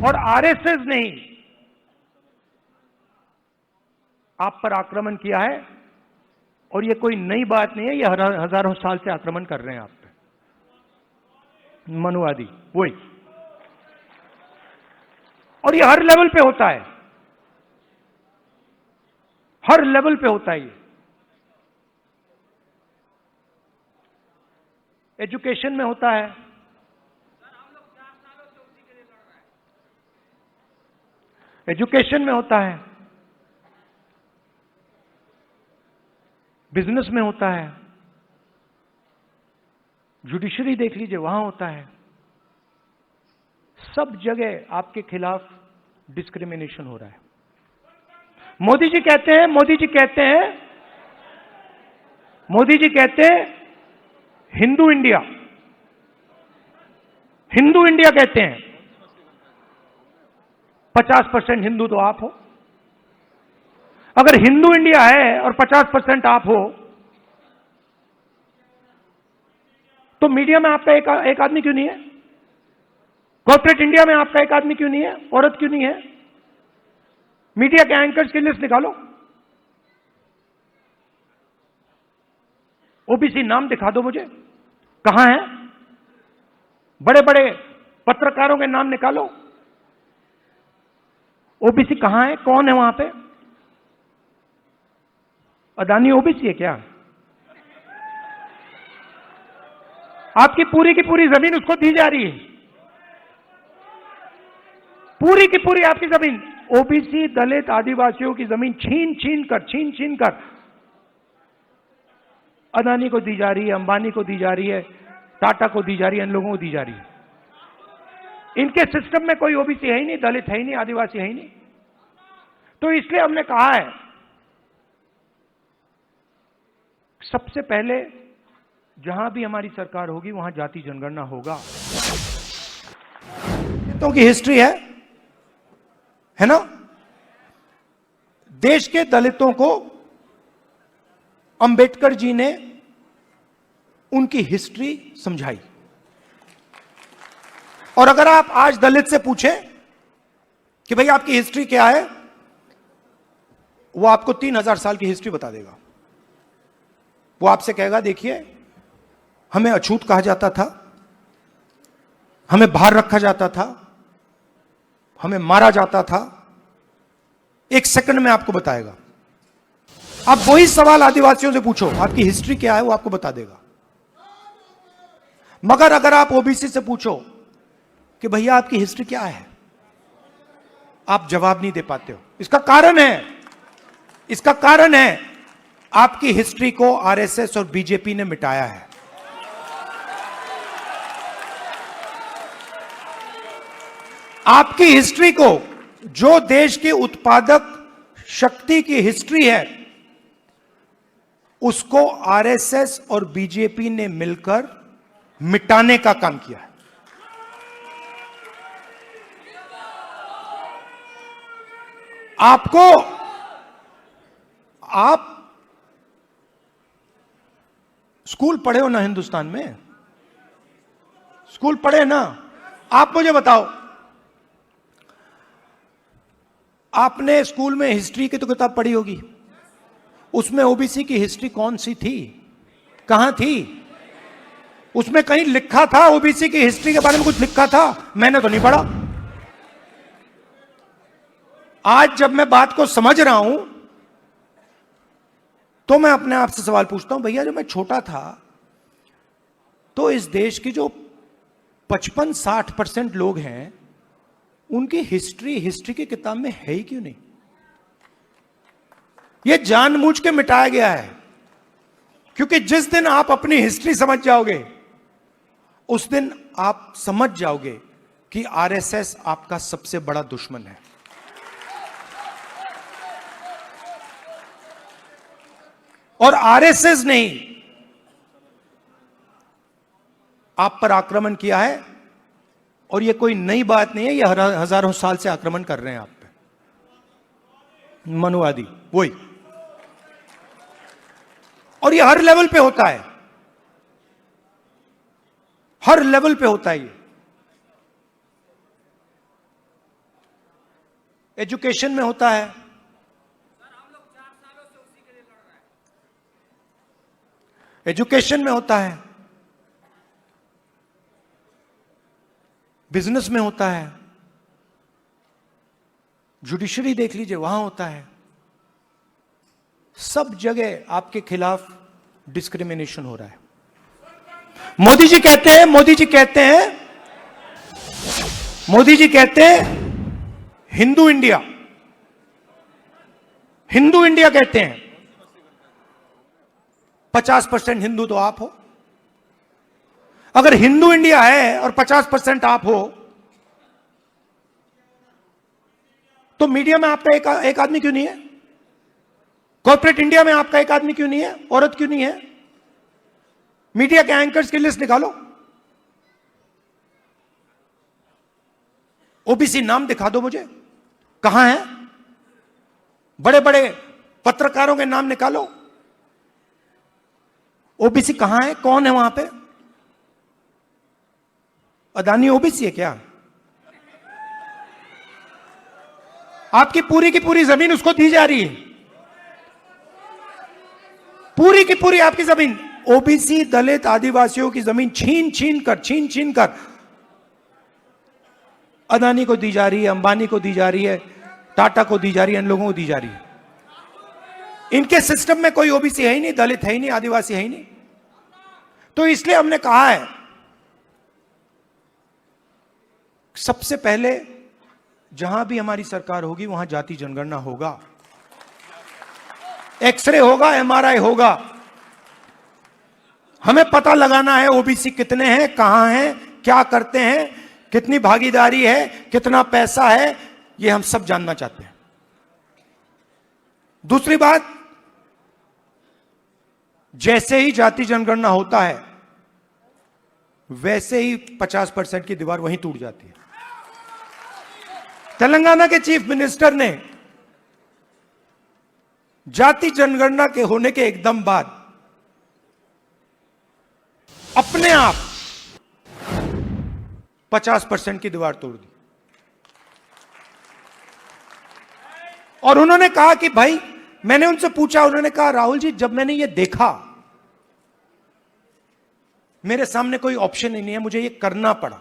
और आरएसएस ने ही आप पर आक्रमण किया है। और ये कोई नई बात नहीं है, ये हजारों साल से आक्रमण कर रहे हैं आप पे, मनुवादी वही। और ये हर लेवल पे होता है, हर लेवल पे होता है। ये एजुकेशन में होता है, एजुकेशन में होता है, बिजनेस में होता है, जुडिशरी देख लीजिए वहां होता है। सब जगह आपके खिलाफ डिस्क्रिमिनेशन हो रहा है। मोदी जी कहते हैं, मोदी जी कहते हैं, मोदी जी कहते हैं हिंदू इंडिया, हिंदू इंडिया कहते हैं। 50% हिंदू तो आप हो। अगर हिंदू इंडिया है और 50% आप हो, तो मीडिया में आपका एक आदमी क्यों नहीं है? कॉर्पोरेट इंडिया में आपका एक आदमी क्यों नहीं है? औरत क्यों नहीं है? मीडिया के एंकर्स की लिस्ट निकालो, ओबीसी नाम दिखा दो मुझे, कहां है? बड़े बड़े पत्रकारों के नाम निकालो, ओबीसी कहां है? कौन है वहां पे? अदानी ओबीसी है क्या? आपकी पूरी की पूरी जमीन उसको दी जा रही है, पूरी की पूरी आपकी जमीन ओबीसी, दलित, आदिवासियों की जमीन छीन छीन कर अदानी को दी जा रही है, अंबानी को दी जा रही है, टाटा को दी जा रही है, इन लोगों को दी जा रही है। इनके सिस्टम में कोई ओबीसी है ही नहीं, दलित है ही नहीं, आदिवासी है ही नहीं। तो इसलिए हमने कहा है सबसे पहले जहां भी हमारी सरकार होगी वहां जाति जनगणना होगा। दलितों की हिस्ट्री है ना? देश के दलितों को अंबेडकर जी ने उनकी हिस्ट्री समझाई। और अगर आप आज दलित से पूछें कि भाई आपकी हिस्ट्री क्या है, वो आपको 3000 साल की हिस्ट्री बता देगा। वो आपसे कहेगा देखिए हमें अछूत कहा जाता था, हमें बाहर रखा जाता था, हमें मारा जाता था। एक सेकंड में आपको बताएगा। आप वही सवाल आदिवासियों से पूछो आपकी हिस्ट्री क्या है, वो आपको बता देगा। मगर अगर आप ओबीसी से पूछो कि भैया आपकी हिस्ट्री क्या है, आप जवाब नहीं दे पाते हो। इसका कारण है आपकी हिस्ट्री को आरएसएस और बीजेपी ने मिटाया है। आपकी हिस्ट्री को, जो देश की उत्पादक शक्ति की हिस्ट्री है, उसको आरएसएस और बीजेपी ने मिलकर मिटाने का काम किया है। आप स्कूल पढ़े हो ना हिंदुस्तान में? स्कूल पढ़े ना? आप मुझे बताओ, आपने स्कूल में हिस्ट्री की तो किताब पढ़ी होगी, उसमें ओबीसी की हिस्ट्री कौन सी थी? कहां थी? उसमें कहीं लिखा था ओबीसी की हिस्ट्री के बारे में? कुछ लिखा था? मैंने तो नहीं पढ़ा। आज जब मैं बात को समझ रहा हूं तो मैं अपने आप से सवाल पूछता हूं, भैया जब मैं छोटा था तो इस देश की जो 55-60% लोग हैं उनकी हिस्ट्री की किताब में है ही क्यों नहीं? यह जानबूझ के मिटाया गया है, क्योंकि जिस दिन आप अपनी हिस्ट्री समझ जाओगे उस दिन आप समझ जाओगे कि आरएसएस आपका सबसे बड़ा दुश्मन है। और आरएसएस ने ही आप पर आक्रमण किया है। और यह कोई नई बात नहीं है, यह हजारों साल से आक्रमण कर रहे हैं आप पे, मनुवादी वही। और यह हर लेवल पे होता है, हर लेवल पे होता है ये। एजुकेशन में होता है, एजुकेशन में होता है, बिजनेस में होता है, जुडिशरी देख लीजिए वहां होता है। सब जगह आपके खिलाफ डिस्क्रिमिनेशन हो रहा है। मोदी जी कहते हैं, मोदी जी कहते हैं हिंदू इंडिया, हिंदू इंडिया कहते हैं। 50% हिंदू तो आप हो। अगर हिंदू इंडिया है और 50% आप हो, तो मीडिया में आपका एक आदमी क्यों नहीं है? कॉर्पोरेट इंडिया में आपका एक आदमी क्यों नहीं है? औरत क्यों नहीं है? मीडिया के एंकर्स की लिस्ट निकालो, ओबीसी नाम दिखा दो मुझे, कहां है? बड़े बड़े पत्रकारों के नाम निकालो, ओबीसी कहां है? कौन है वहां पे? अदानी ओबीसी है क्या? आपकी पूरी की पूरी जमीन उसको दी जा रही है, पूरी की पूरी आपकी जमीन ओबीसी दलित आदिवासियों की जमीन छीन छीन कर अदानी को दी जा रही है, अंबानी को दी जा रही है, टाटा को दी जा रही है, इन लोगों को दी जा रही है। इनके सिस्टम में कोई ओबीसी है ही नहीं, दलित है ही नहीं, आदिवासी है ही नहीं। तो इसलिए हमने कहा है सबसे पहले जहां भी हमारी सरकार होगी वहां जाति जनगणना होगा, एक्सरे होगा, एमआरआई होगा। हमें पता लगाना है ओबीसी कितने हैं, कहां हैं, क्या करते हैं, कितनी भागीदारी है, कितना पैसा है, ये हम सब जानना चाहते हैं। दूसरी बात, जैसे ही जाति जनगणना होता है वैसे ही 50% की दीवार वहीं टूट जाती है। तेलंगाना के चीफ मिनिस्टर ने जाति जनगणना के होने के एकदम बाद अपने आप 50% की दीवार तोड़ दी और उन्होंने कहा कि भाई, मैंने उनसे पूछा, उन्होंने कहा राहुल जी, जब मैंने ये देखा मेरे सामने कोई ऑप्शन ही नहीं है, मुझे ये करना पड़ा।